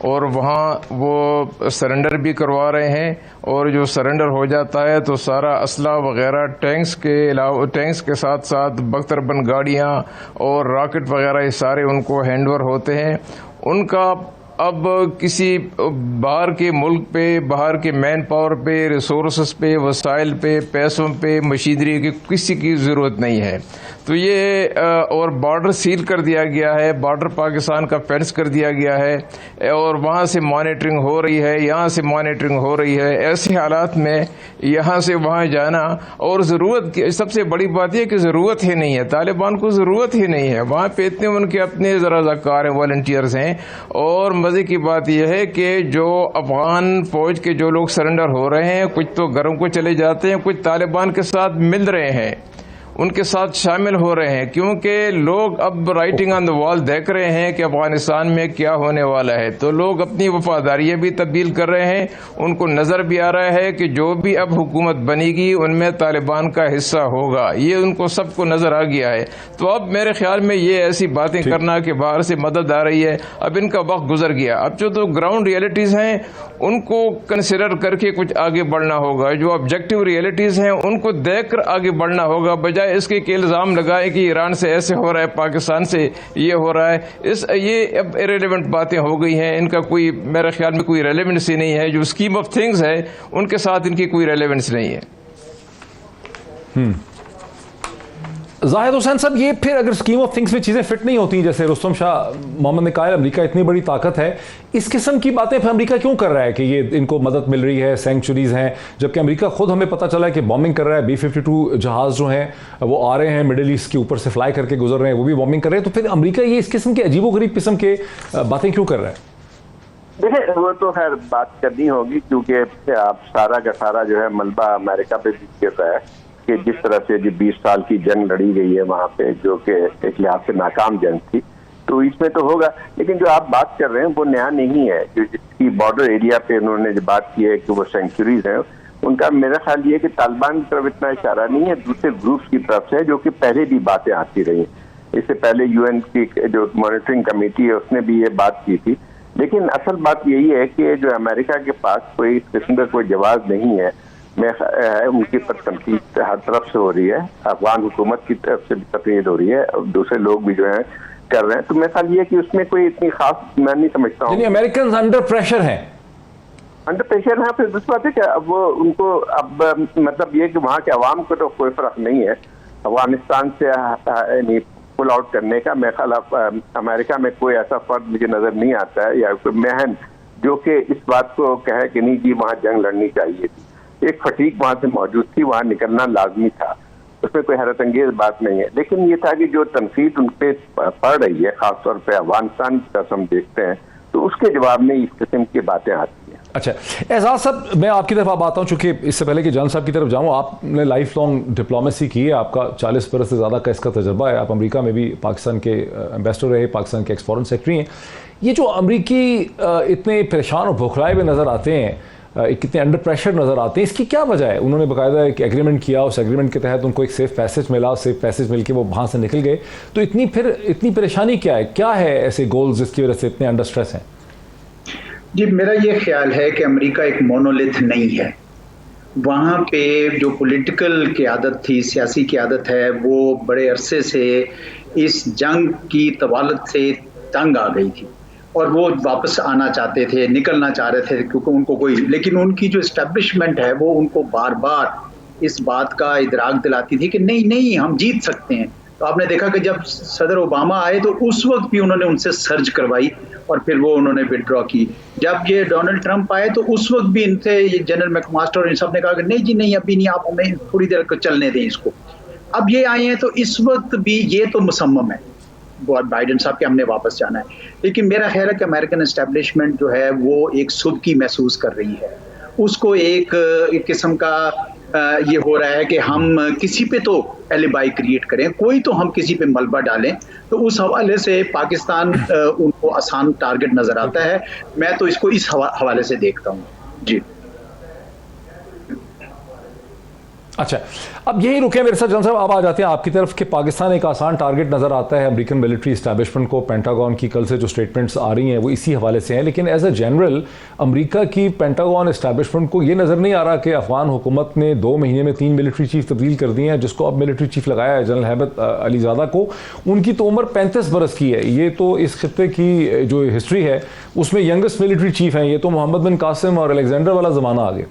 اور وہاں وہ سرنڈر بھی کروا رہے ہیں، اور جو سرنڈر ہو جاتا ہے تو سارا اسلحہ وغیرہ ٹینکس کے ساتھ ساتھ بختر بند گاڑیاں اور راکٹ وغیرہ یہ سارے ان کو ہینڈ اوور ہوتے ہیں. ان کا اب کسی باہر کے ملک پہ، باہر کے مین پاور پہ، ریسورسز پہ، وسائل پہ، پیسوں پہ، مشینری کی کسی کی ضرورت نہیں ہے. تو یہ اور بارڈر سیل کر دیا گیا ہے، بارڈر پاکستان کا فینس کر دیا گیا ہے، اور وہاں سے مانیٹرنگ ہو رہی ہے، یہاں سے مانیٹرنگ ہو رہی ہے. ایسے حالات میں یہاں سے وہاں جانا، اور ضرورت کی سب سے بڑی بات یہ کہ ضرورت ہی نہیں ہے، طالبان کو ضرورت ہی نہیں ہے. وہاں پہ اتنے ان کے اپنے رضاکار ہیں، والنٹیئرز ہیں. اور مزے کی بات یہ ہے کہ جو افغان فوج کے جو لوگ سرنڈر ہو رہے ہیں، کچھ تو گھروں کو چلے جاتے ہیں، کچھ طالبان کے ساتھ مل رہے ہیں، ان کے ساتھ شامل ہو رہے ہیں، کیونکہ لوگ اب رائٹنگ آن دا وال دیکھ رہے ہیں کہ افغانستان میں کیا ہونے والا ہے. تو لوگ اپنی وفاداریاں بھی تبدیل کر رہے ہیں. ان کو نظر بھی آ رہا ہے کہ جو بھی اب حکومت بنے گی ان میں طالبان کا حصہ ہوگا، یہ ان کو سب کو نظر آ گیا ہے. تو اب میرے خیال میں یہ ایسی باتیں کرنا کہ باہر سے مدد آ رہی ہے، اب ان کا وقت گزر گیا. اب جو تو گراؤنڈ ریئلٹیز ہیں ان کو کنسیڈر کر کے کچھ آگے بڑھنا ہوگا، جو آبجیکٹو ریئلٹیز ہیں ان کو دیکھ کر آگے بڑھنا ہوگا، بجائے اس کے کہ الزام لگائے کہ ایران سے ایسے ہو رہا ہے، پاکستان سے یہ ہو رہا ہے. یہ اب ایریلیونٹ باتیں ہو گئی ہیں، ان کا کوئی میرے خیال میں کوئی ریلیونس ہی نہیں ہے. جو اسکیم آف تھنگز ہے ان کے ساتھ ان کی کوئی ریلیونس نہیں ہے. زاہد حسین صاحب، یہ پھر اگر اسکیم آف تھنگس میں چیزیں فٹ نہیں ہوتی، جیسے رستم شاہ محمد نے کہا ہے امریکہ اتنی بڑی طاقت ہے، اس قسم کی باتیں پھر امریکہ کیوں کر رہا ہے کہ یہ ان کو مدد مل رہی ہے، سینکچوریز ہیں، جبکہ امریکہ خود ہمیں پتہ چلا ہے کہ بامبنگ کر رہا ہے. B-52 جہاز جو ہیں وہ آ رہے ہیں مڈل ایسٹ کے اوپر سے فلائی کر کے گزر رہے ہیں، وہ بھی بامبنگ کر رہے ہیں. تو پھر امریکہ یہ اس قسم کے عجیب و غریب قسم کے باتیں کیوں کر رہا ہے؟ دیکھیں، وہ تو خیر بات کرنی ہوگی، کیونکہ آپ سارا کا سارا جو ہے ملبہ امریکہ پہ بھی گر رہا ہے کہ جس طرح سے جو 20 سال کی جنگ لڑی گئی ہے وہاں پہ، جو کہ ایک لحاظ سے ناکام جنگ تھی، تو اس میں تو ہوگا. لیکن جو آپ بات کر رہے ہیں وہ نیا نہیں ہے. جو جس کی بارڈر ایریا پہ انہوں نے جو بات کی ہے کہ وہ سینکچوریز ہیں، ان کا میرا خیال یہ ہے کہ طالبان کی طرف اتنا اشارہ نہیں ہے، دوسرے گروپس کی طرف سے جو کہ پہلے بھی باتیں آتی رہی ہیں. اس سے پہلے UN کی جو مانیٹرنگ کمیٹی ہے اس نے بھی یہ بات کی تھی. لیکن اصل بات یہی ہے کہ جو امریکہ کے پاس کوئی اس قسم کا کوئی جواز نہیں ہے. ان کی پر تنقید ہر طرف سے ہو رہی ہے، افغان حکومت کی طرف سے بھی تنقید ہو رہی ہے، اور دوسرے لوگ بھی جو ہیں کر رہے ہیں. تو میرا خیال یہ ہے کہ اس میں کوئی اتنی خاص میں نہیں سمجھتا ہوں. یعنی امریکنز انڈر پریشر ہیں، انڈر پریشر ہیں. پھر دوسری بات ہے کہ اب وہ ان کو اب مطلب یہ کہ وہاں کے عوام کو تو کوئی فرق نہیں ہے افغانستان سے یعنی پل آؤٹ کرنے کا. میرے خیال امریکہ میں کوئی ایسا فرد مجھے نظر نہیں آتا ہے یا کوئی مہن جو کہ اس بات کو کہے کہ نہیں جی وہاں جنگ لڑنی چاہیے تھی. ایک فٹیگ وہاں سے موجود تھی، وہاں نکلنا لازمی تھا، اس میں کوئی حیرت انگیز بات نہیں ہے. لیکن یہ تھا کہ جو تنقید ان پہ پڑ رہی ہے، خاص طور پہ افغانستان کی طرف ہم دیکھتے ہیں، تو اس کے جواب میں اس قسم کی باتیں آتی ہیں. اچھا اعزاز صاحب، میں آپ کی طرف اب آتا ہوں، چونکہ اس سے پہلے کہ جان صاحب کی طرف جاؤں، آپ نے لائف لانگ ڈپلومیسی کی ہے، آپ کا 40 برس سے زیادہ کا اس کا تجربہ ہے، آپ امریکہ میں بھی پاکستان کے ایمبیسڈر رہے، پاکستان کے ایکس فارن سیکرٹری ہیں. یہ جو امریکی اتنے پریشان اور بھوکھلائے ہوئے نظر آتے ہیں، کتنے انڈر پریشر نظر آتے ہیں، اس کی کیا وجہ ہے؟ انہوں نے باقاعدہ ایک ایگریمنٹ کیا، اس ایگریمنٹ کے تحت ان کو ایک سیف پیسج ملا، سیف پیسج مل کے وہ وہاں سے نکل گئے. تو اتنی پریشانی کیا ہے ایسے گولز جس کی وجہ سے اتنے انڈر سٹریس ہیں؟ جی، میرا یہ خیال ہے کہ امریکہ ایک مونولیتھ نہیں ہے. وہاں پہ جو پولیٹیکل قیادت تھی، سیاسی قیادت ہے، وہ بڑے عرصے سے اس جنگ کی طوالت سے تنگ آ گئی تھی اور وہ واپس آنا چاہتے تھے، نکلنا چاہ رہے تھے، کیونکہ ان کو لیکن ان کی جو اسٹیبلشمنٹ ہے وہ ان کو بار بار اس بات کا ادراک دلاتی تھی کہ نہیں ہم جیت سکتے ہیں. تو آپ نے دیکھا کہ جب صدر اوباما آئے تو اس وقت بھی انہوں نے ان سے سرچ کروائی اور پھر وہ انہوں نے وڈرا کی. جب یہ ڈونلڈ ٹرمپ آئے تو اس وقت بھی ان سے جنرل میک ماسٹر اور ان سب نے کہا کہ نہیں جی نہیں، ابھی نہیں، آپ ہمیں تھوڑی دیر کو چلنے دیں اس کو. اب یہ آئے ہیں تو اس وقت بھی یہ تو مصمم ہے بائیڈن صاحب کے ہم نے واپس جانا ہے. لیکن میرا خیال ہے کہ امریکن اسٹیبلشمنٹ جو ہے وہ ایک سبکی محسوس کر رہی ہے. اس کو ایک قسم کا یہ ہو رہا ہے کہ ہم کسی پہ تو ایلیبائی کریٹ کریں، کوئی تو ہم کسی پہ ملبہ ڈالیں. تو اس حوالے سے پاکستان ان کو آسان ٹارگٹ نظر آتا ہے. میں تو اس کو اس حوالے سے دیکھتا ہوں. جی اچھا اب یہی رکے میرے ساتھ جان صاحب, اب آ جاتے ہیں آپ کی طرف کہ پاکستان ایک آسان ٹارگٹ نظر آتا ہے امریکن ملٹری اسٹیبلشمنٹ کو. پینٹاگون کی کل سے جو سٹیٹمنٹس آ رہی ہیں وہ اسی حوالے سے ہیں, لیکن ایز اے جنرل امریکہ کی پینٹاگون اسٹیبلشمنٹ کو یہ نظر نہیں آ رہا کہ افغان حکومت نے 2 مہینے میں 3 ملٹری چیف تبدیل کر دیے ہیں, جس کو اب ملٹری چیف لگایا ہے جنرل ہیبت علی زادہ کو. ان کی تو عمر 35 برس کی ہے. یہ تو اس خطے کی جو ہسٹری ہے اس میں ینگسٹ ملٹری چیف ہیں. یہ تو محمد بن قاسم اور الیگزینڈر والا زمانہ آ گیا.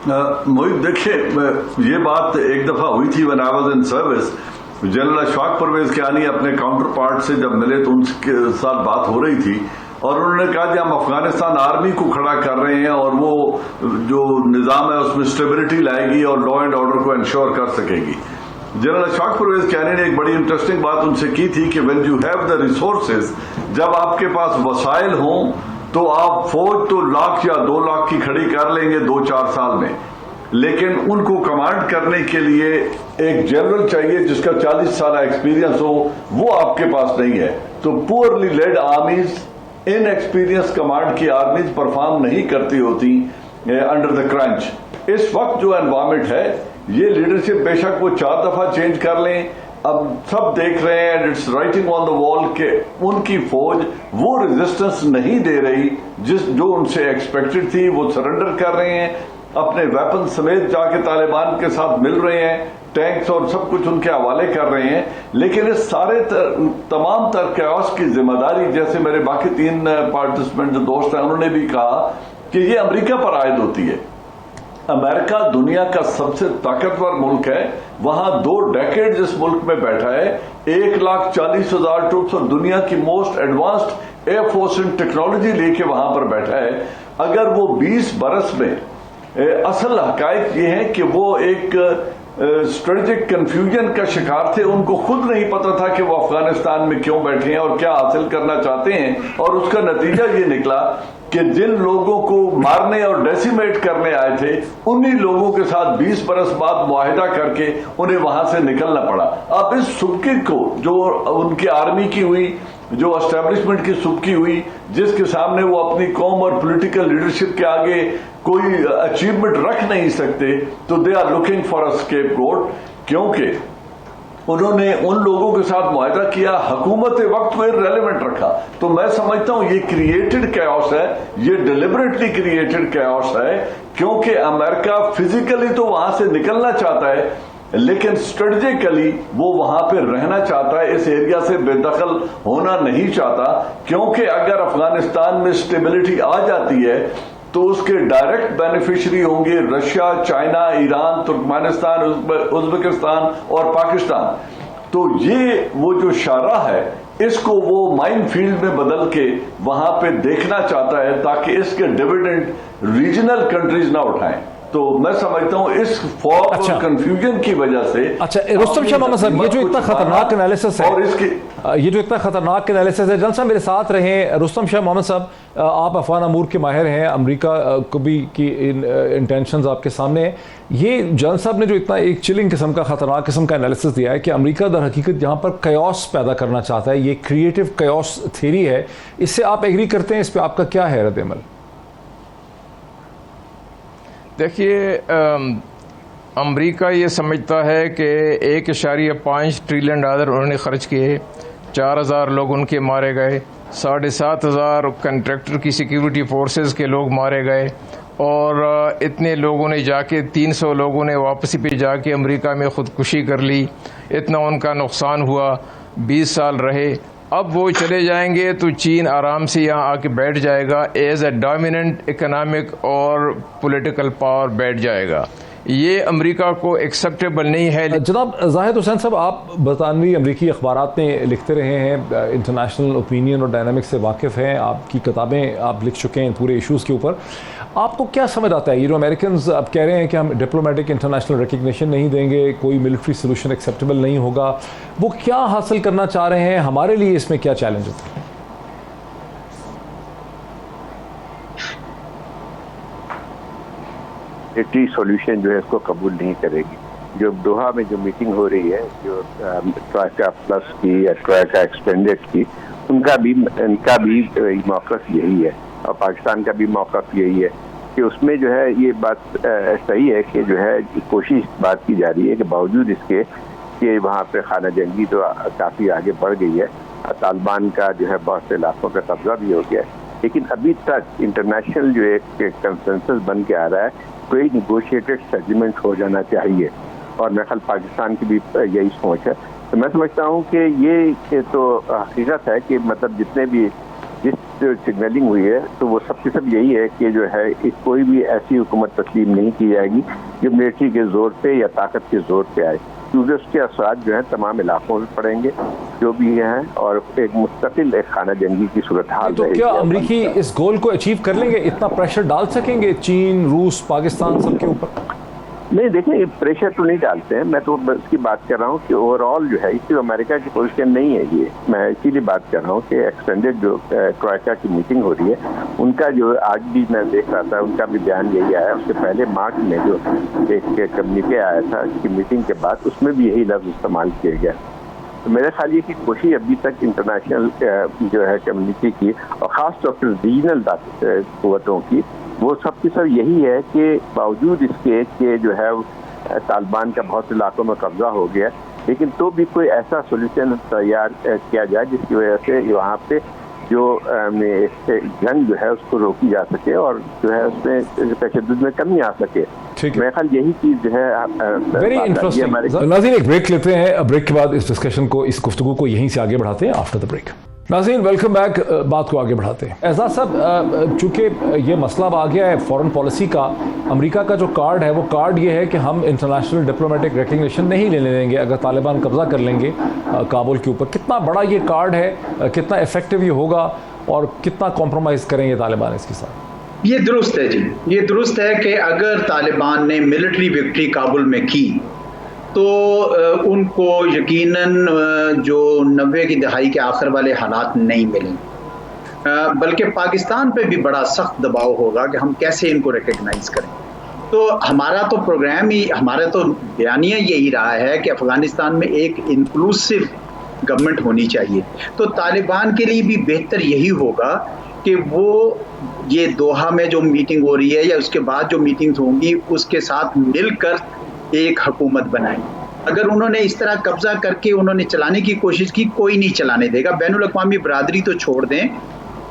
محیط دیکھیں, یہ بات ایک دفعہ ہوئی تھی when I was in service. General Ashfaq Parvez Kayani اپنے کاؤنٹر پارٹ سے جب ملے تو ان کے ساتھ بات ہو رہی تھی اور انہوں نے کہا کہ ہم افغانستان آرمی کو کھڑا کر رہے ہیں اور وہ جو نظام ہے اس میں اسٹیبلٹی لائے گی اور لا اینڈ آرڈر کو انشور کر سکے گی. جنرل اشفاق پرویز کیانی نے ایک بڑی انٹرسٹنگ بات ان سے کی تھی کہ when you have the resources, جب آپ کے پاس وسائل ہوں تو آپ فوج تو 1 لاکھ یا 2 لاکھ کی کھڑی کر لیں گے 2-4 سال میں, لیکن ان کو کمانڈ کرنے کے لیے ایک جنرل چاہیے جس کا 40 سالہ ایکسپیرینس ہو, وہ آپ کے پاس نہیں ہے. تو پورلی لیڈ آرمیز, ان ایکسپیرینس کمانڈ کی آرمیز پرفارم نہیں کرتی ہوتی انڈر دا کرنچ. اس وقت جو انوائرمنٹ ہے یہ لیڈرشپ بے شک وہ 4 دفعہ چینج کر لیں, اب سب دیکھ رہے ہیں اٹس رائٹنگ آن دا وال کہ ان کی فوج وہ ریزسٹنس نہیں دے رہی جو ان سے ایکسپیکٹڈ تھی. وہ سرنڈر کر رہے ہیں, اپنے ویپن سمیت جا کے طالبان کے ساتھ مل رہے ہیں, ٹینکس اور سب کچھ ان کے حوالے کر رہے ہیں. لیکن اس سارے تمام تر کیوس کی ذمہ داری, جیسے میرے باقی 3 پارٹیسپینٹ جو دوست ہیں انہوں نے بھی کہا کہ یہ امریکہ پر عائد ہوتی ہے. امریکہ دنیا کا سب سے طاقتور ملک ہے, وہاں 2 ڈیکیڈ جس ملک میں بیٹھا ہے, 1,40,000 ٹروپس اور دنیا کی موسٹ ایڈوانسڈ ایئر فورس ان ٹیکنالوجی لے کے وہاں پر بیٹھا ہے. اگر وہ 20 برس میں اصل حقائق یہ ہیں کہ وہ ایک اسٹریٹجک کنفیوژن کا شکار تھے, ان کو خود نہیں پتا تھا کہ وہ افغانستان میں کیوں بیٹھے ہیں اور کیا حاصل کرنا چاہتے ہیں, اور اس کا نتیجہ یہ نکلا کہ جن لوگوں کو مارنے اور ڈیسیمیٹ کرنے آئے تھے انہی لوگوں کے ساتھ 20 برس بعد معاہدہ کر کے انہیں وہاں سے نکلنا پڑا. اب اس سبکی کو جو ان کی آرمی کی ہوئی, جو اسٹیبلشمنٹ کی سبکی ہوئی, جس کے سامنے وہ اپنی قوم اور پولیٹیکل لیڈرشپ کے آگے کوئی اچیومنٹ رکھ نہیں سکتے, تو they are looking for a scapegoat, کیونکہ انہوں نے ان لوگوں کے ساتھ معاہدہ کیا, حکومت وقت کو ریلیونٹ رکھا. تو میں سمجھتا ہوں یہ کریٹڈ کیوس ہے, یہ ڈیلیبریٹلی کریٹڈ کیوس ہے, کیونکہ امریکہ فزیکلی تو وہاں سے نکلنا چاہتا ہے لیکن اسٹریٹجیکلی وہ وہاں پہ رہنا چاہتا ہے, اس ایریا سے بے دخل ہونا نہیں چاہتا. کیونکہ اگر افغانستان میں اسٹیبلٹی آ جاتی ہے تو اس کے ڈائریکٹ بینیفیشری ہوں گے Russia, China, Iran, Turkmenistan, Uzbekistan اور پاکستان. تو یہ وہ جو شاہراہ ہے اس کو وہ مائن فیلڈ میں بدل کے وہاں پہ دیکھنا چاہتا ہے تاکہ اس کے ڈیویڈنڈ ریجنل کنٹریز نہ اٹھائیں. تو میں سمجھتا ہوں اس فاگ اور کنفیوژن کی وجہ سے. اچھا رستم شاہ محمد صاحب, یہ جو اتنا خطرناک انالیسس ہے, اور اس کی یہ جو اتنا خطرناک انالیسس ہے, جنرل صاحب میرے ساتھ رہیں. رستم شاہ محمد صاحب, آپ افغان امور کے ماہر ہیں, امریکہ کو بھی کی انٹینشنز آپ کے سامنے ہیں. یہ جنرل صاحب نے جو اتنا ایک چلنگ قسم کا, خطرناک قسم کا انالیسس دیا ہے کہ امریکہ در حقیقت یہاں پر کیوس پیدا کرنا چاہتا ہے, یہ کریٹو کیوس تھیوری ہے, اس سے آپ ایگری کرتے ہیں؟ اس پہ آپ کا کیا ہے رد عمل؟ دیکھیے, امریکہ یہ سمجھتا ہے کہ 1.5 ٹریلین ڈالر انہوں نے خرچ کیے, 4,000 لوگ ان کے مارے گئے, 7,500 کنٹریکٹر کی سیکیورٹی فورسز کے لوگ مارے گئے, اور اتنے لوگوں نے جا کے 300 لوگوں نے واپسی پہ جا کے امریکہ میں خودکشی کر لی. اتنا ان کا نقصان ہوا, 20 سال رہے. اب وہ چلے جائیں گے تو چین آرام سے یہاں آ کے بیٹھ جائے گا, ایز اے ڈومیننٹ اکنامک اور پولیٹیکل پاور بیٹھ جائے گا. یہ امریکہ کو ایکسیپٹیبل نہیں ہے. جناب زاہد حسین صاحب, آپ برطانوی امریکی اخبارات میں لکھتے رہے ہیں, انٹرنیشنل اوپینین اور ڈائنامکس سے واقف ہیں, آپ کی کتابیں آپ لکھ چکے ہیں پورے ایشوز کے اوپر. آپ کو کیا سمجھ آتا ہے یہ جو امریکنز اب کہہ رہے ہیں کہ ہم ڈپلومیٹک انٹرنیشنل ریکگنیشن نہیں دیں گے, کوئی ملٹری سولوشن ایکسیپٹیبل نہیں ہوگا, وہ کیا حاصل کرنا چاہ رہے ہیں؟ ہمارے لیے اس میں کیا چیلنج ہوتا ہے؟ ملٹری سولوشن جو ہے اس کو قبول نہیں کرے گی. جو دوحہ میں جو میٹنگ ہو رہی ہے, جو ٹرائکا پلس کی یا ٹرائکا ایکسپینڈڈ کی, ان کا بھی موقف یہی ہے, اور پاکستان کا بھی موقف یہی ہے کہ اس میں جو ہے یہ بات صحیح ہے کہ جو ہے کوشش بات کی جا رہی ہے کہ باوجود اس کے کہ وہاں پہ خانہ جنگی تو کافی آگے بڑھ گئی ہے، طالبان کا جو ہے بہت سے علاقوں پہ قبضہ بھی ہو گیا ہے، لیکن ابھی تک انٹرنیشنل جو ایک کنسنسس بن کے آ رہا ہے کوئی نیگوشیٹڈ سیٹلمنٹ ہو جانا چاہیے، اور میرے خیال پاکستان کی بھی یہی سوچ ہے۔ تو میں سمجھتا ہوں کہ یہ تو حقیقت ہے کہ مطلب جتنے بھی جس سگنلنگ ہوئی ہے تو وہ سب کی سب یہی ہے کہ جو ہے کوئی بھی ایسی حکومت تسلیم نہیں کی جائے گی جو ملٹری کے زور پہ یا طاقت کے زور پہ آئے، کیونکہ اس کے اثرات جو ہیں تمام علاقوں میں پڑیں گے جو بھی ہیں، اور ایک مستقل ایک خانہ جنگی کی صورتحال تو کیا امریکی اس گول کو اچیو کر لیں گے؟ اتنا پریشر ڈال سکیں گے چین، روس، پاکستان سب کے اوپر؟ نہیں، دیکھیں پریشر تو نہیں ڈالتے ہیں، میں تو اس کی بات کر رہا ہوں کہ اوور آل جو ہے اس سے امریکہ کی پوزیشن نہیں ہے یہ، میں اسی لیے بات کر رہا ہوں کہ ایکسٹینڈیڈ جو ٹروئکا کی میٹنگ ہو رہی ہے ان کا جو آج بھی میں دیکھ رہا تھا ان کا بھی بیان یہی آیا، اس سے پہلے مارچ میں جو ایک کمیونیکے آیا تھا اس کی میٹنگ کے بعد اس میں بھی یہی لفظ استعمال کیا گیا۔ تو میرے خیال یہ کہ کوشش ابھی تک انٹرنیشنل جو ہے کمیونٹی کی اور خاص طور پر ریجنل قوتوں کی وہ سب کی سب یہی ہے کہ باوجود اس کے کہ جو ہے طالبان کا بہت سے علاقوں میں قبضہ ہو گیا، لیکن تو بھی کوئی ایسا سولوشن تیار کیا جائے جس کی وجہ سے وہاں پہ جو جنگ جو ہے اس کو روکی جا سکے اور جو ہے اس میں تشدد میں کمی آ سکے۔ میرے خیال یہی چیز جو ہے ویری انٹرسٹنگ۔ ناظرین ایک بریک لیتے ہیں، بریک کے بعد اس ڈسکشن کو، اس گفتگو کو یہیں سے آگے بڑھاتے ہیں آفٹر دا بریک۔ ناظرین ویلکم بیک، بات کو آگے بڑھاتے ہیں۔ اعزاز صاحب، چونکہ یہ مسئلہ اب آ گیا ہے فورن پالیسی کا، امریکہ کا جو کارڈ ہے وہ کارڈ یہ ہے کہ ہم انٹرنیشنل ڈپلومیٹک ریکگنیشن نہیں لینے دیں گے اگر طالبان قبضہ کر لیں گے کابل کے اوپر۔ کتنا بڑا یہ کارڈ ہے، کتنا افیکٹو یہ ہوگا اور کتنا کمپرومائز کریں گے طالبان اس کے ساتھ؟ یہ درست ہے جی، یہ درست ہے کہ اگر طالبان نے ملٹری وکٹری کابل میں کی تو ان کو یقیناً جو 90 کی دہائی کے آخر والے حالات نہیں ملیں، بلکہ پاکستان پہ بھی بڑا سخت دباؤ ہوگا کہ ہم کیسے ان کو ریکگنائز کریں۔ تو ہمارا تو پروگرام ہی، ہمارا تو بیانیہ یہی رہا ہے کہ افغانستان میں ایک انکلوسو گورنمنٹ ہونی چاہیے۔ تو طالبان کے لیے بھی بہتر یہی ہوگا کہ وہ یہ دوحہ میں جو میٹنگ ہو رہی ہے یا اس کے بعد جو میٹنگز ہوں گی اس کے ساتھ مل کر ایک حکومت بنائیں۔ اگر انہوں نے اس طرح قبضہ کر کے انہوں نے چلانے کی کوشش کی، کوئی نہیں چلانے دے گا۔ بین الاقوامی برادری تو چھوڑ دیں،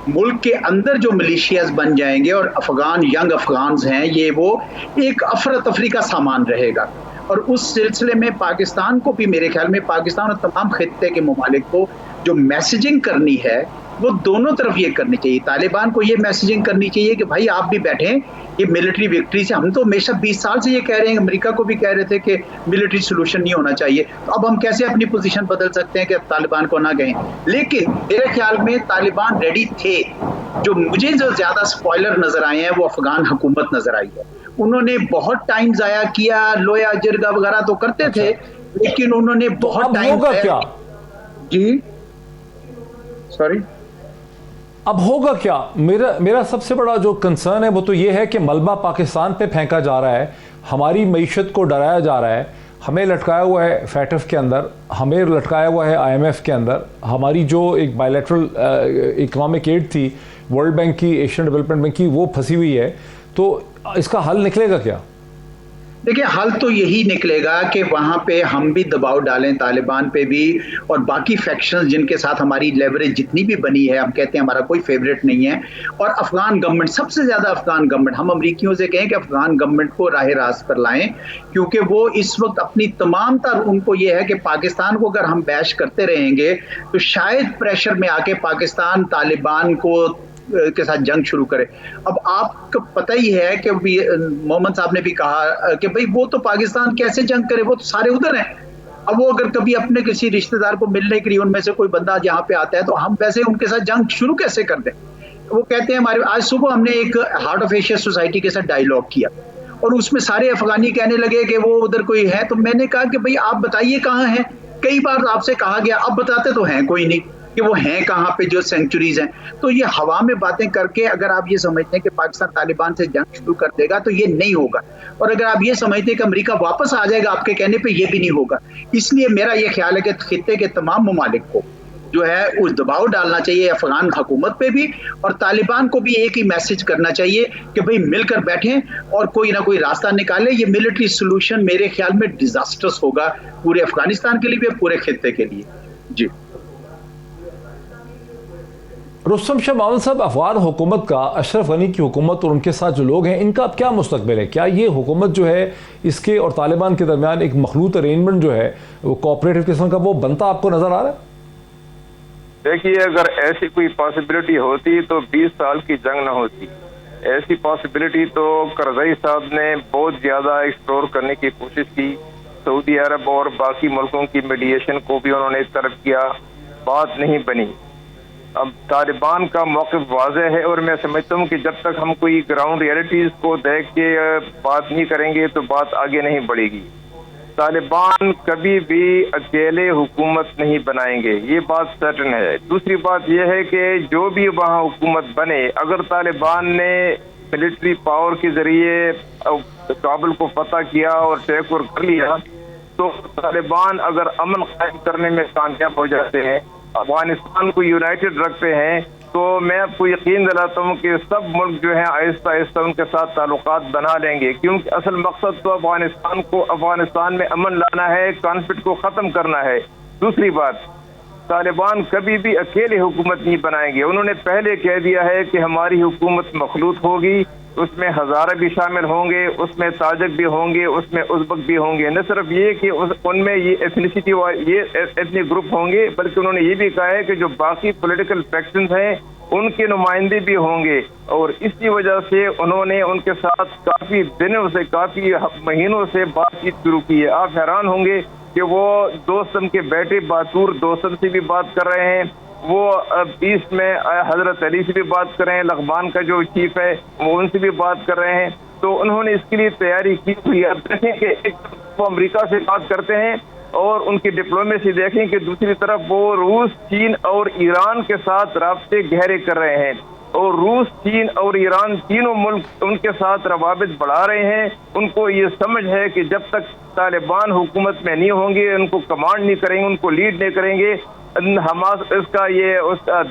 ملک کے اندر جو ملیشیاز بن جائیں گے اور افغان ینگ افغانز ہیں یہ وہ ایک افراتفری کا سامان رہے گا۔ اور اس سلسلے میں پاکستان کو بھی، میرے خیال میں پاکستان اور تمام خطے کے ممالک کو جو میسیجنگ کرنی ہے وہ دونوں طرف یہ کرنی چاہیے۔ طالبان کو یہ میسیجنگ کرنی چاہیے کہ بھائی آپ بھی بیٹھیں، یہ ملٹری وکٹری سے، ہم تو ہمیشہ 20 سال سے یہ کہہ رہے ہیں، امریکہ کو بھی کہہ رہے تھے کہ ملٹری سولوشن نہیں ہونا چاہیے، تو اب ہم کیسے اپنی پوزیشن بدل سکتے ہیں کہ طالبان کو نہ کہیں۔ لیکن میرے خیال میں طالبان ریڈی تھے۔ جو مجھے جو زیادہ سپوائلر نظر آئے ہیں وہ افغان حکومت نظر آئی ہے۔ انہوں نے بہت ٹائم ضائع کیا، لویا جرگا وغیرہ تو کرتے تھے لیکن انہوں نے بہت ٹائم کیا جی سوری اب ہوگا کیا؟ میرا سب سے بڑا جو کنسرن ہے وہ تو یہ ہے کہ ملبہ پاکستان پہ پھینکا جا رہا ہے، ہماری معیشت کو ڈرایا جا رہا ہے، ہمیں لٹکایا ہوا ہے فیٹف کے اندر، ہمیں لٹکایا ہوا ہے IMF کے اندر، ہماری جو ایک بائیلیٹرل اکنامک ایڈ تھی ورلڈ بینک کی، ایشین ڈیولپمنٹ بینک کی، وہ پھنسی ہوئی ہے۔ تو اس کا حل نکلے گا کیا؟ دیکھیں حل تو یہی نکلے گا کہ وہاں پہ ہم بھی دباؤ ڈالیں طالبان پہ بھی، اور باقی فیکشنز جن کے ساتھ ہماری لیوریج جتنی بھی بنی ہے، ہم کہتے ہیں ہمارا کوئی فیوریٹ نہیں ہے، اور افغان گورنمنٹ، سب سے زیادہ افغان گورنمنٹ، ہم امریکیوں سے کہیں کہ افغان گورنمنٹ کو راہ راست پر لائیں، کیونکہ وہ اس وقت اپنی تمام تر، ان کو یہ ہے کہ پاکستان کو اگر ہم بیش کرتے رہیں گے تو شاید پریشر میں آ کے پاکستان طالبان کو کے ساتھ جنگ شروع کرے۔ اب آپ کو پتہ ہی ہے کہ محمد صاحب نے بھی کہا کہ بھئی وہ تو پاکستان کیسے جنگ کرے، وہ تو سارے ادھر ہیں۔ اب وہ اگر کبھی اپنے کسی رشتہ دار کو ملنے کے لیے ان میں سے کوئی بندہ یہاں پہ آتا ہے تو ہم ویسے ان کے ساتھ جنگ شروع کیسے کر دیں؟ وہ کہتے ہیں ہمارے، آج صبح ہم نے ایک ہارٹ آف ایشیا سوسائٹی کے ساتھ ڈائیلاگ کیا اور اس میں سارے افغانی کہنے لگے کہ وہ ادھر کوئی ہے، تو میں نے کہا کہ بھئی آپ بتائیے کہاں ہیں؟ کئی بار آپ سے کہا گیا، اب بتاتے تو ہیں کوئی نہیں کہ وہ ہیں کہاں پہ جو سینکچوریز ہیں۔ تو یہ ہوا میں باتیں کر کے اگر آپ یہ سمجھتے ہیں کہ پاکستان طالبان سے جنگ شروع کر دے گا تو یہ نہیں ہوگا، اور اگر آپ یہ سمجھتے ہیں کہ امریکہ واپس آ جائے گا آپ کے کہنے پہ، یہ بھی نہیں ہوگا۔ اس لیے میرا یہ خیال ہے کہ خطے کے تمام ممالک کو جو ہے اس دباؤ ڈالنا چاہیے افغان حکومت پہ بھی، اور طالبان کو بھی ایک ہی میسج کرنا چاہیے کہ بھئی مل کر بیٹھیں اور کوئی نہ کوئی راستہ نکالیں. یہ ملٹری سولوشن میرے خیال میں ڈیزاسٹرس ہوگا پورے افغانستان کے لیے بھی، پورے خطے کے لیے. جی رستم شاہ معاون صاحب، افغان حکومت کا، اشرف غنی کی حکومت اور ان کے ساتھ جو لوگ ہیں، ان کا اب کیا مستقبل ہے؟ کیا یہ حکومت جو ہے اس کے اور طالبان کے درمیان ایک مخلوط ارینجمنٹ جو ہے وہ کوآپریٹو قسم کا، وہ بنتا آپ کو نظر آ رہا ہے؟ دیکھیے، اگر ایسی کوئی پاسبلٹی ہوتی تو 20 سال کی جنگ نہ ہوتی. ایسی پاسبلٹی تو کرزئی صاحب نے بہت زیادہ ایکسپلور کرنے کی کوشش کی. سعودی عرب اور باقی ملکوں کی میڈیشن کو بھی انہوں نے طرف کیا، بات نہیں بنی. اب طالبان کا موقف واضح ہے، اور میں سمجھتا ہوں کہ جب تک ہم کوئی گراؤنڈ ریئلٹیز کو دیکھ کے بات نہیں کریں گے تو بات آگے نہیں بڑھے گی. طالبان کبھی بھی اکیلے حکومت نہیں بنائیں گے، یہ بات سرٹن ہے. دوسری بات یہ ہے کہ جو بھی وہاں حکومت بنے، اگر طالبان نے ملٹری پاور کے ذریعے کابل کو فتح کیا اور ٹیک اوور کر لیا، تو طالبان اگر امن قائم کرنے میں کامیاب ہو جاتے ہیں، افغانستان کو یونائٹڈ رکھتے ہیں، تو میں آپ کو یقین دلاتا ہوں کہ سب ملک جو ہیں آہستہ آہستہ ان کے ساتھ تعلقات بنا لیں گے، کیونکہ اصل مقصد تو افغانستان میں امن لانا ہے، کانفلکٹ کو ختم کرنا ہے. دوسری بات، طالبان کبھی بھی اکیلے حکومت نہیں بنائیں گے. انہوں نے پہلے کہہ دیا ہے کہ ہماری حکومت مخلوط ہوگی، اس میں ہزارہ بھی شامل ہوں گے، اس میں تاجک بھی ہوں گے، اس میں ازبک بھی ہوں گے. نہ صرف یہ کہ ان میں یہ ایتھنیسٹی یہ ایتھنک گروپ ہوں گے، بلکہ انہوں نے یہ بھی کہا ہے کہ جو باقی پولیٹیکل فیکشنز ہیں ان کے نمائندے بھی ہوں گے. اور اسی وجہ سے انہوں نے ان کے ساتھ کافی دنوں سے، کافی مہینوں سے بات چیت شروع کی ہے. آپ حیران ہوں گے کہ وہ دوستم کے بیٹے باتور دوستم سے بھی بات کر رہے ہیں، وہ ایسٹ میں حضرت علی سے بھی بات کر رہے ہیں، لغمان کا جو چیف ہے وہ ان سے بھی بات کر رہے ہیں. تو انہوں نے اس کے لیے تیاری کی ہوئی ہے. اب دیکھیں کہ ایک وہ امریکہ سے بات کرتے ہیں اور ان کی ڈپلومیسی دیکھیں کہ دوسری طرف وہ روس، چین اور ایران کے ساتھ رابطے گہرے کر رہے ہیں، اور روس، چین اور ایران تینوں ملک ان کے ساتھ روابط بڑھا رہے ہیں. ان کو یہ سمجھ ہے کہ جب تک طالبان حکومت میں نہیں ہوں گے، ان کو کمانڈ نہیں کریں گے، ان کو لیڈ نہیں کریں گے، حماس اس کا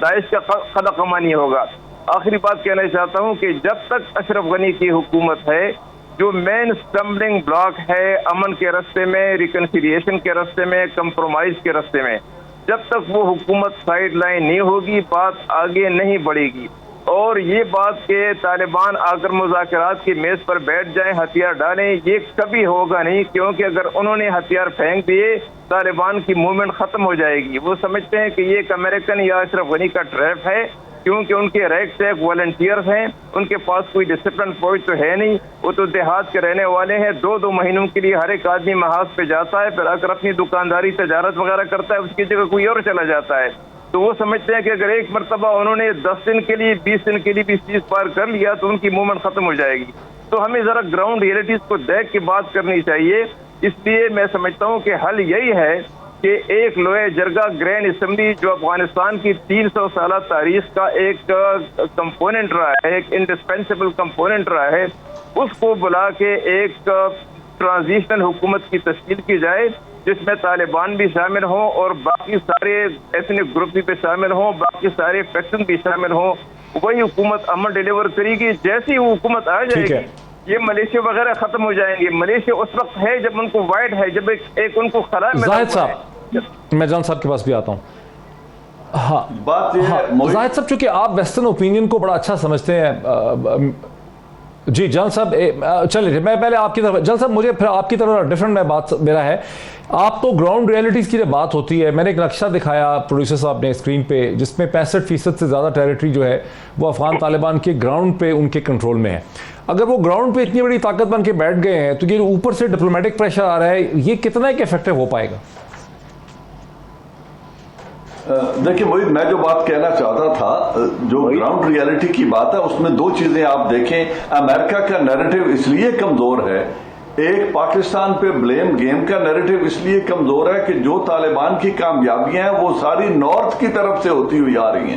داعش کا خلا کما نہیں ہوگا. آخری بات کہنا چاہتا ہوں کہ جب تک اشرف غنی کی حکومت ہے، جو مین اسٹمبلنگ بلاک ہے امن کے راستے میں، ریکنسیلیشن کے راستے میں، کمپرومائز کے راستے میں، جب تک وہ حکومت سائیڈ لائن نہیں ہوگی، بات آگے نہیں بڑھے گی. اور یہ بات کہ طالبان آ کر مذاکرات کی میز پر بیٹھ جائیں، ہتھیار ڈالیں، یہ کبھی ہوگا نہیں، کیونکہ اگر انہوں نے ہتھیار پھینک دیے طالبان کی موومنٹ ختم ہو جائے گی. وہ سمجھتے ہیں کہ یہ ایک امریکن یا اشرف غنی کا ٹریپ ہے، کیونکہ ان کے ریگ ٹیگ والنٹیئرز ہیں، ان کے پاس کوئی ڈسپلن فوج تو ہے نہیں، وہ تو دیہات کے رہنے والے ہیں. 2 مہینوں کے لیے ہر ایک آدمی محاذ پہ جاتا ہے، پھر آ کر اپنی دکانداری تجارت وغیرہ کرتا ہے، اس کی جگہ کوئی اور چلا جاتا ہے. تو وہ سمجھتے ہیں کہ اگر ایک مرتبہ انہوں نے 10 دن کے لیے 20 دن کے لیے بھی چیز پار کر لیا تو ان کی موومنٹ ختم ہو جائے گی. تو ہمیں ذرا گراؤنڈ ریئلٹیز کو دیکھ کے بات کرنی چاہیے. اس لیے میں سمجھتا ہوں کہ حل یہی ہے کہ ایک لوہے جرگہ گرینڈ اسمبلی، جو افغانستان کی 300 سالہ تاریخ کا ایک کمپوننٹ رہا ہے، ایک انڈسپینسیبل کمپوننٹ رہا ہے، اس کو بلا کے ایک ٹرانزیشنل حکومت کی تشکیل کی جائے، جس میں طالبان بھی شامل ہوں اور باقی سارے ایتھنک گروپ بھی شامل ہوں، باقی سارے فیکشن بھی شامل ہوں. وہی حکومت امن ڈیلیور کرے گی. جیسی وہ حکومت آ جائے گی، یہ ملیشیا وغیرہ ختم ہو جائیں گے. ملیشیا اس وقت ہے جب ان کو وائٹ ہے، جب ایک ان کو خلا میں. زاہد صاحب، میں جان صاحب کے پاس بھی آتا ہوں. ہاں بات یہ ہے زاہد صاحب، چونکہ آپ ویسٹرن اوپینین کو بڑا اچھا سمجھتے ہیں. جی جان صاحب چلے، میں پہلے آپ کی طرف، جان صاحب مجھے پھر آپ کی طرف ڈفرنٹ میں بات میرا ہے. آپ تو گراؤنڈ ریئلٹیز کی جب بات ہوتی ہے، میں نے ایک نقشہ دکھایا پروڈیوسر صاحب نے اسکرین پہ، جس میں 65% سے زیادہ ٹیریٹری جو ہے وہ افغان طالبان کے گراؤنڈ پہ ان کے کنٹرول میں ہے. اگر وہ گراؤنڈ پہ اتنی بڑی طاقت بن کے بیٹھ گئے ہیں تو یہ اوپر سے ڈپلومیٹک پریشر آ رہا ہے، یہ کتنا ایک افیکٹو ہو پائے گا؟ دیکھیں محیط، میں جو بات کہنا چاہتا تھا، جو گراؤنڈ ریئلٹی کی بات ہے، اس میں 2 چیزیں آپ دیکھیں. امریکہ کا نیریٹو اس لیے کمزور ہے، ایک پاکستان پہ بلیم گیم کا نیریٹو اس لیے کمزور ہے کہ جو طالبان کی کامیابیاں ہیں وہ ساری نارتھ کی طرف سے ہوتی ہوئی آ رہی ہیں.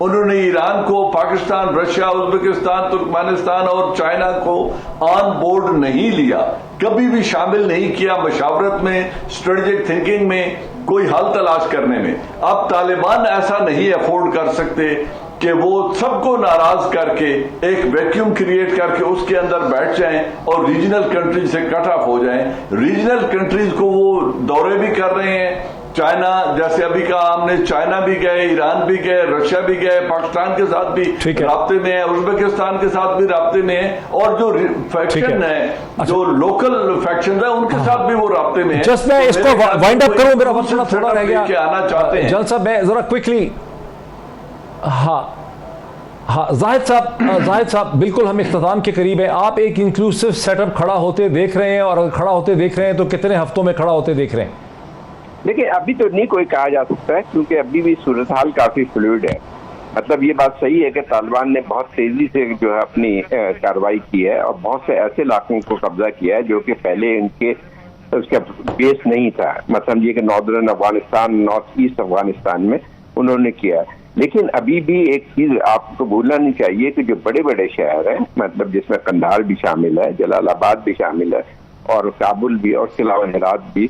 انہوں نے ایران کو، پاکستان، رشیا، ازبکستان، ترکمانستان اور چائنا کو آن بورڈ نہیں لیا، کبھی بھی شامل نہیں کیا مشاورت میں، اسٹریٹجک تھنکنگ میں، کوئی حل تلاش کرنے میں۔ اب طالبان ایسا نہیں افورڈ کر سکتے کہ وہ سب کو ناراض کر کے ایک ویکیوم کریٹ کر کے اس کے اندر بیٹھ جائیں اور ریجنل کنٹریز سے کٹ آف ہو جائیں۔ ریجنل کنٹریز کو وہ دورے بھی کر رہے ہیں، چائنا جیسے ابھی کہا ہم نے، چائنا بھی گئے، ایران بھی گئے، رشیا بھی گئے، پاکستان کے ساتھ بھی رابطے میں ہے، ازبکستان کے ساتھ بھی رابطے میں ہے، اور جو فیکشن ہے، جو لوکل فیکشن ہے، ان کے ساتھ بھی وہ رابطے میں ہے۔ جسٹ میں اس کو وائنڈ اپ کروں، میرا وقت تھوڑا رہ گیا، آنا چاہتے ہیں جلد صاحب میں ذرا کوئکلی۔ ہاں زاہد صاحب بالکل ہم اختتام کے قریب ہیں۔ آپ ایک انکلوسیو سیٹ اپ کھڑا ہوتے دیکھ رہے ہیں، اور اگر کھڑا ہوتے دیکھ رہے ہیں تو کتنے ہفتوں میں کھڑا ہوتے دیکھ رہے ہیں؟ دیکھیں ابھی تو نہیں کوئی کہا جا سکتا ہے، کیونکہ ابھی بھی صورتحال کافی فلوئڈ ہے۔ مطلب یہ بات صحیح ہے کہ طالبان نے بہت تیزی سے جو ہے اپنی کارروائی کی ہے، اور بہت سے ایسے علاقوں کو قبضہ کیا ہے جو کہ پہلے ان کے اس کا بیس نہیں تھا۔ مثلا یہ کہ northern Afghanistan, north east Afghanistan میں انہوں نے کیا ہے۔ لیکن ابھی بھی ایک چیز آپ کو بھولنا نہیں چاہیے کہ جو بڑے بڑے شہر ہیں، مطلب جس میں قندھار بھی شامل ہے، جلال آباد بھی شامل ہے، اور کابل بھی، اور اس کے علاوہ ہرات بھی،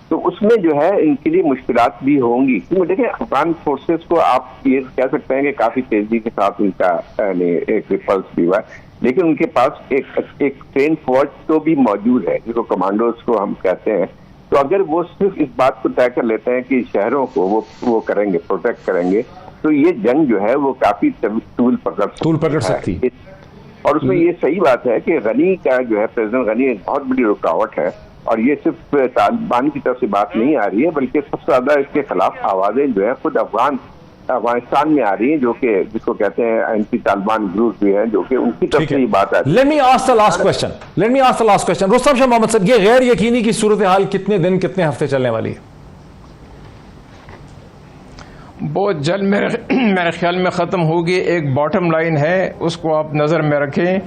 تو اس میں جو ہے ان کے لیے مشکلات بھی ہوں گی۔ کیونکہ دیکھیں افغان فورسز کو آپ یہ کہہ سکتے ہیں کہ کافی تیزی کے ساتھ ان کا ایک ریپلس بھی ہوا ہے، لیکن ان کے پاس ایک ٹرین فورس تو بھی موجود ہے، جس کو کمانڈوز کو ہم کہتے ہیں۔ تو اگر وہ صرف اس بات کو طے کر لیتے ہیں کہ شہروں کو وہ کریں گے، پروٹیکٹ کریں گے، تو یہ جنگ جو ہے وہ کافی طول پکڑ سکتی ہے۔ اور اس میں یہ صحیح بات ہے کہ غنی کا جو ہے، پریزیڈنٹ غنی ایک بہت بڑی رکاوٹ ہے، اور یہ صرف طالبان کی طرف سے بات نہیں آ رہی ہے، بلکہ سب سے زیادہ اس کے خلاف آوازیں جو ہے خود افغانستان میں آ رہی ہیں، جو کہ جس کو کہتے ہیں اینٹی طالبان گروپ بھی ہیں، جو کہ ان کی طرف سے یہ بات آتی ہے۔ Let me ask the last question. Rustam شاہ محمد صاحب، یہ غیر یقینی کی صورتحال کتنے دن کتنے ہفتے چلنے والی ہے؟ بہت جلد میرے خیال میں ختم ہوگی۔ ایک باٹم لائن ہے، اس کو آپ نظر میں رکھیں۔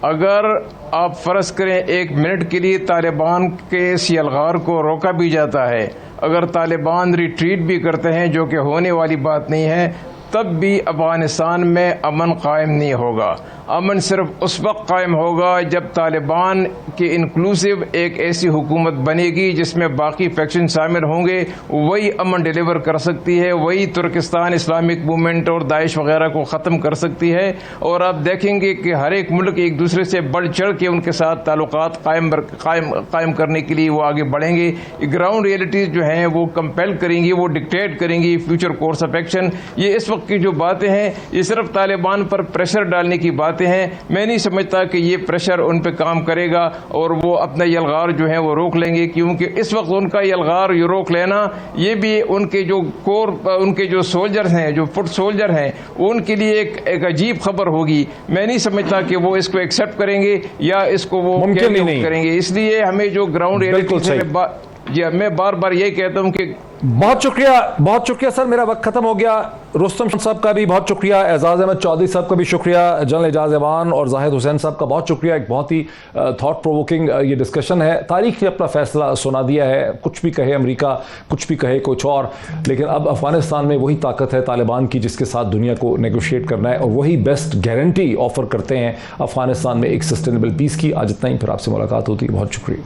اگر آپ فرض کریں 1 منٹ کے لیے طالبان کے اس یلغار کو روکا بھی جاتا ہے، اگر طالبان ریٹریٹ بھی کرتے ہیں، جو کہ ہونے والی بات نہیں ہے، تب بھی افغانستان میں امن قائم نہیں ہوگا۔ امن صرف اس وقت قائم ہوگا جب طالبان کی انکلوسیو ایک ایسی حکومت بنے گی جس میں باقی فیکشن شامل ہوں گے، وہی امن ڈیلیور کر سکتی ہے، وہی ترکستان اسلامک موومنٹ اور داعش وغیرہ کو ختم کر سکتی ہے۔ اور آپ دیکھیں گے کہ ہر ایک ملک ایک دوسرے سے بڑھ چڑھ کے ان کے ساتھ تعلقات قائم کرنے کے لیے وہ آگے بڑھیں گے۔ گراؤنڈ ریئلٹیز جو ہیں وہ کمپیل کریں گی، وہ ڈکٹیٹ کریں گی فیوچر کورس آف ایکشن۔ یہ اس وقت کی جو باتیں ہیں یہ صرف طالبان پر پریشر ڈالنے کی باتیں ہیں۔ میں نہیں سمجھتا کہ یہ پریشر ان پہ کام کرے گا اور وہ اپنا یلغار جو ہے وہ روک لیں گے، کیونکہ اس وقت ان کا یلغار روک لینا یہ بھی ان کے جو ان کے جو سولجرز ہیں، جو فٹ سولجر ہیں، ان کے لیے ایک عجیب خبر ہوگی۔ میں نہیں سمجھتا کہ وہ اس کو ایکسیپٹ کریں گے یا اس کو وہ کریں گے۔ اس لیے ہمیں جو گراؤنڈ میں بار بار یہ کہتا ہوں کہ بہت شکریہ سر، میرا وقت ختم ہو گیا۔ رستم صاحب کا بھی بہت شکریہ، اعزاز احمد چودھری صاحب کا بھی شکریہ، جنرل اعجاز ایوان اور زاہد حسین صاحب کا بہت شکریہ۔ ایک بہت ہی تھاٹ پرووکنگ یہ ڈسکشن ہے۔ تاریخ نے اپنا فیصلہ سنا دیا ہے، کچھ بھی کہے امریکہ، کچھ بھی کہے کچھ اور، لیکن اب افغانستان میں وہی طاقت ہے طالبان کی جس کے ساتھ دنیا کو نیگوشیٹ کرنا ہے، اور وہی بیسٹ گارنٹی آفر کرتے ہیں افغانستان میں ایک سسٹینیبل پیس کی۔ آج اتنا ہی، پھر آپ سے ملاقات ہوتی ہے۔ بہت شکریہ۔